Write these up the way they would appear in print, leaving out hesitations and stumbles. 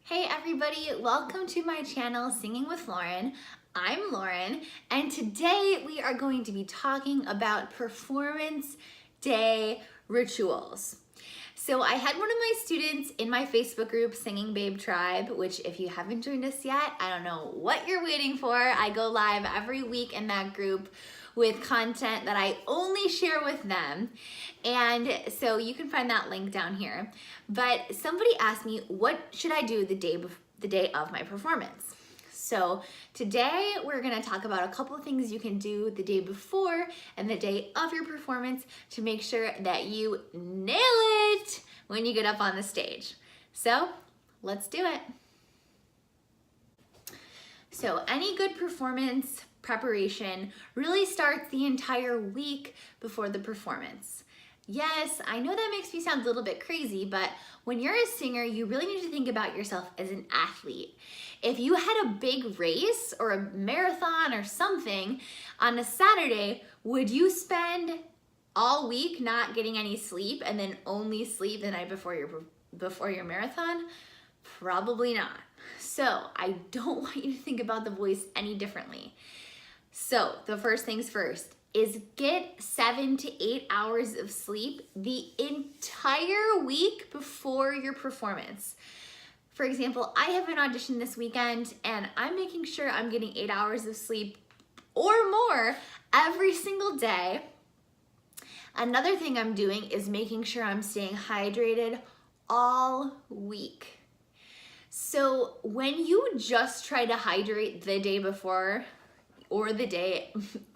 Hey everybody, welcome to my channel Singing with Lauren. I'm Lauren, and today we are going to be talking about performance day rituals. So I had one of my students in my Facebook group, Singing Babe Tribe, which if you haven't joined us yet, I don't know what you're waiting for. I go live every week in that group with content that I only share with them. And so you can find that link down here. But somebody asked me, what should I do the day of my performance? So today we're gonna talk about a couple of things you can do the day before and the day of your performance to make sure that you nail it when you get up on the stage. So let's do it. So any good performance preparation really starts the entire week before the performance. Yes, I know that makes me sound a little bit crazy, but when you're a singer, you really need to think about yourself as an athlete. If you had a big race or a marathon or something on a Saturday, would you spend all week not getting any sleep and then only sleep the night before your marathon? Probably not. So I don't want you to think about the voice any differently. So the first things first is get 7 to 8 hours of sleep the entire week before your performance. For example, I have an audition this weekend and I'm making sure I'm getting 8 hours of sleep or more every single day. Another thing I'm doing is making sure I'm staying hydrated all week. So when you just try to hydrate the day before, or the day,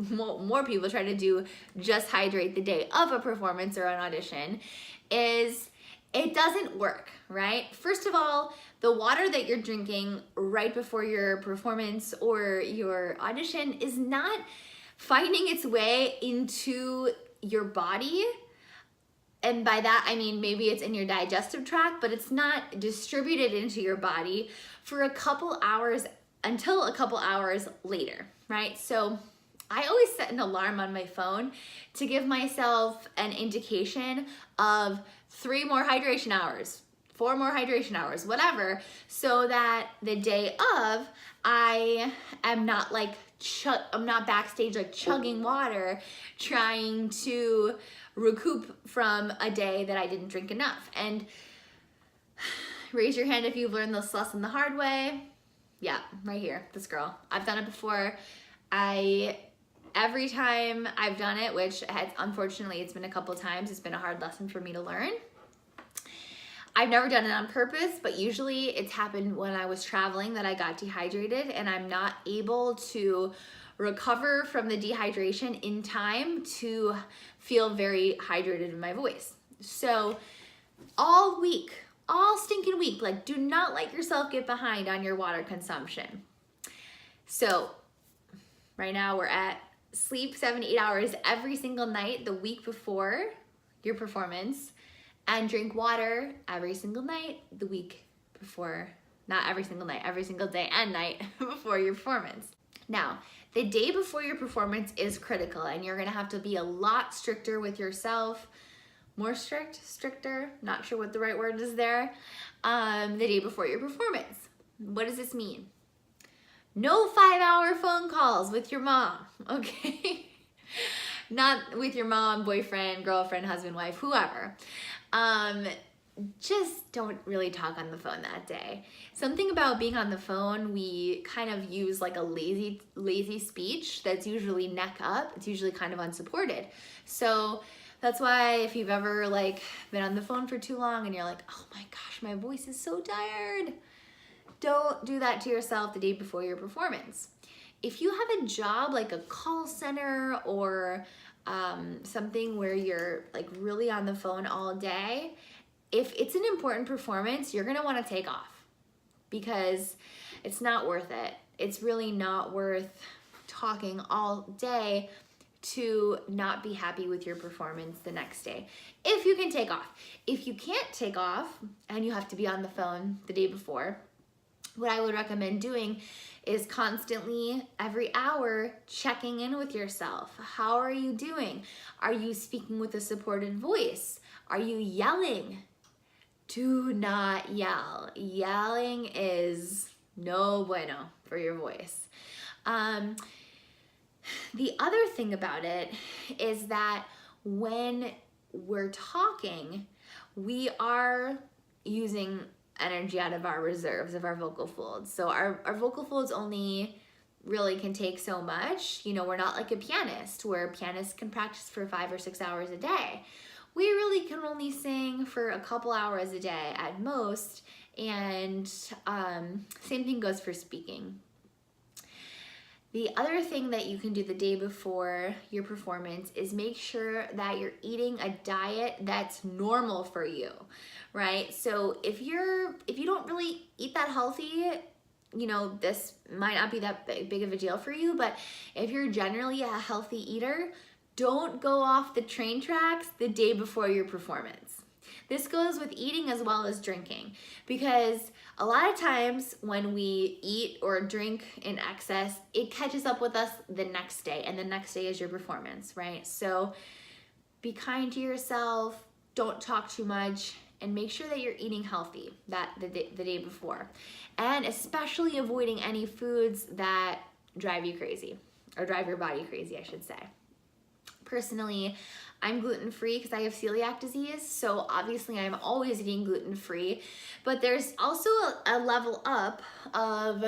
more people try to do just hydrate the day of a performance or an audition, is it doesn't work, right? First of all, the water that you're drinking right before your performance or your audition is not finding its way into your body. And by that, I mean maybe it's in your digestive tract, but it's not distributed into your body for a couple hours until a couple hours later, right? So I always set an alarm on my phone to give myself an indication of 3 more hydration hours, 4 more hydration hours, whatever, so that the day of, I am not like, I'm not backstage like chugging water, trying to recoup from a day that I didn't drink enough. And raise your hand if you've learned this lesson the hard way. Yeah, right here, this girl. I've done it before. Every time I've done it, which unfortunately it's been a couple times, it's been a hard lesson for me to learn. I've never done it on purpose, but usually it's happened when I was traveling that I got dehydrated and I'm not able to recover from the dehydration in time to feel very hydrated in my voice. So all week, all stinking week, like do not let yourself get behind on your water consumption. So right now we're at sleep 7 to 8 hours every single night the week before your performance, and drink water every single night the week before, not every single night, every single day and night before your performance. Now, the day before your performance is critical and you're gonna have to be a lot stricter with yourself. More stricter, not sure what the right word is there, the day before your performance. What does this mean? No 5-hour phone calls with your mom, okay? Not with your mom, boyfriend, girlfriend, husband, wife, whoever. Just don't really talk on the phone that day. Something about being on the phone, we kind of use like a lazy speech that's usually neck up. It's usually kind of unsupported. So that's why if you've ever like been on the phone for too long and you're like, oh my gosh, my voice is so tired, don't do that to yourself the day before your performance. If you have a job like a call center or something where you're like really on the phone all day, if it's an important performance, you're gonna wanna take off because it's not worth it. It's really not worth talking all day to not be happy with your performance the next day. If you can take off. If you can't take off and you have to be on the phone the day before, what I would recommend doing is constantly, every hour, checking in with yourself. How are you doing? Are you speaking with a supported voice? Are you yelling Do not yell. Yelling is no bueno for your voice. The other thing about it is that when we're talking, we are using energy out of our reserves of our vocal folds. So our vocal folds only really can take so much. You know, we're not like a pianist where pianists can practice for 5 or 6 hours a day. We really can only sing for a couple hours a day at most, and same thing goes for speaking. The other thing that you can do the day before your performance is make sure that you're eating a diet that's normal for you, right? So if you don't really eat that healthy, you know, this might not be that big of a deal for you, but if you're generally a healthy eater, don't go off the train tracks the day before your performance. This goes with eating as well as drinking, because a lot of times when we eat or drink in excess, it catches up with us the next day, and the next day is your performance, right? So be kind to yourself, don't talk too much, and make sure that you're eating healthy the day before. And especially avoiding any foods that drive you crazy, or drive your body crazy, I should say. Personally, I'm gluten-free because I have celiac disease, so obviously I'm always eating gluten-free, but there's also a level up of,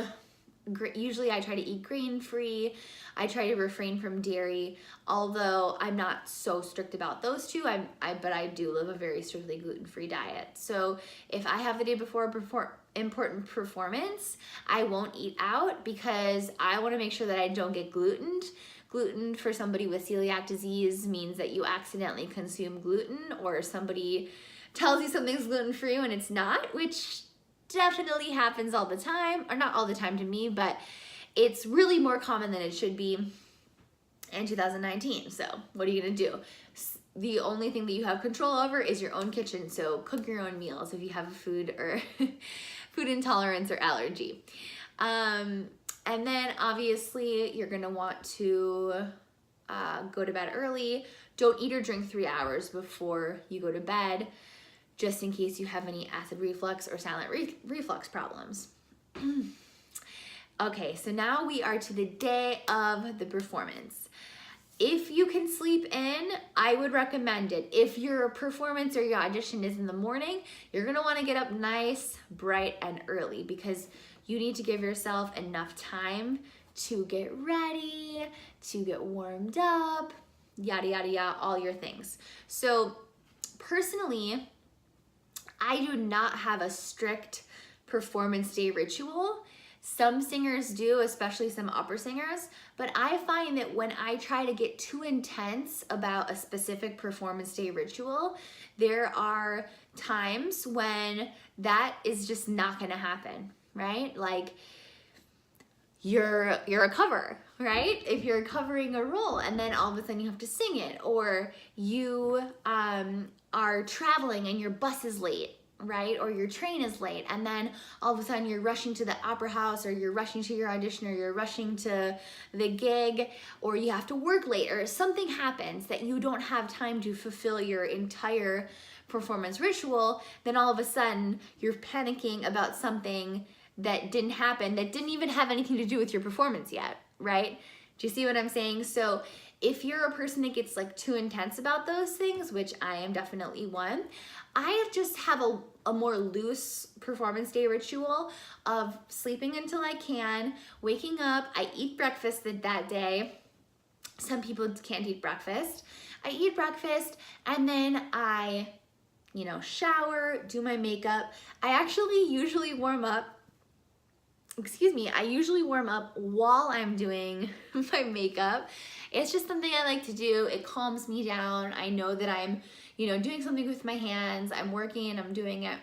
usually I try to eat grain-free, I try to refrain from dairy, although I'm not so strict about those two, but I do live a very strictly gluten-free diet. So if I have the day before a important performance, I won't eat out because I want to make sure that I don't get glutened. Gluten for somebody with celiac disease means that you accidentally consume gluten, or somebody tells you something's gluten-free when it's not, which definitely happens all the time, or not all the time to me, but it's really more common than it should be in 2019. So what are you gonna do? The only thing that you have control over is your own kitchen, so cook your own meals if you have a food or food intolerance or allergy. And then obviously you're gonna want to go to bed early. Don't eat or drink 3 hours before you go to bed, just in case you have any acid reflux or silent reflux problems. Okay, so now we are to the day of the performance. If you can sleep in, I would recommend it. If your performance or your audition is in the morning, you're gonna wanna get up nice, bright, and early, because you need to give yourself enough time to get ready, to get warmed up, yada, yada, yada, all your things. So personally, I do not have a strict performance day ritual. Some singers do, especially some opera singers, but I find that when I try to get too intense about a specific performance day ritual, there are times when that is just not gonna happen, right? Like you're a cover, right? If you're covering a role and then all of a sudden you have to sing it, or you are traveling and your bus is late, right? Or your train is late, and then all of a sudden you're rushing to the opera house, or you're rushing to your audition, or you're rushing to the gig, or you have to work late, or something happens that you don't have time to fulfill your entire performance ritual, then all of a sudden you're panicking about something that didn't happen, that didn't even have anything to do with your performance yet, right? Do you see what I'm saying? So if you're a person that gets like too intense about those things, which I am definitely one, I just have a more loose performance day ritual of sleeping until I can, waking up, I eat breakfast that day. Some people can't eat breakfast. I eat breakfast, and then I, shower, do my makeup. I actually usually warm up while I'm doing my makeup. It's just something I like to do. It calms me down. I know that I'm, doing something with my hands. I'm working, I'm doing it.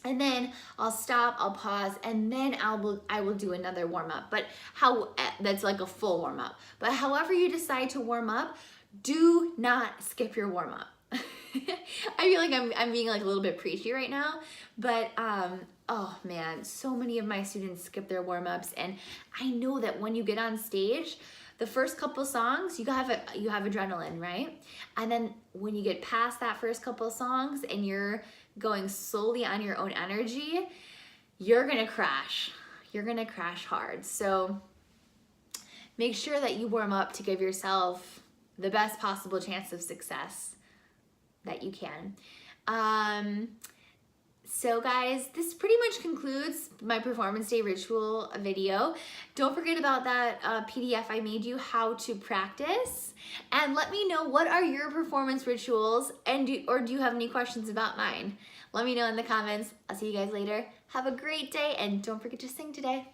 And then I'll stop, I'll pause, and then I will do another warm up. But that's like a full warm up. But however you decide to warm up, do not skip your warm up. I feel like I'm being like a little bit preachy right now, but oh man, so many of my students skip their warm-ups, and I know that when you get on stage, the first couple songs, you have adrenaline, right? And then when you get past that first couple songs and you're going solely on your own energy, you're gonna crash. You're gonna crash hard. So make sure that you warm up to give yourself the best possible chance of success that you can. So guys, this pretty much concludes my performance day ritual video. Don't forget about that PDF I made you, how to practice, and let me know what are your performance rituals, and do you have any questions about mine? Let me know in the comments. I'll see you guys later. Have a great day, and don't forget to sing today.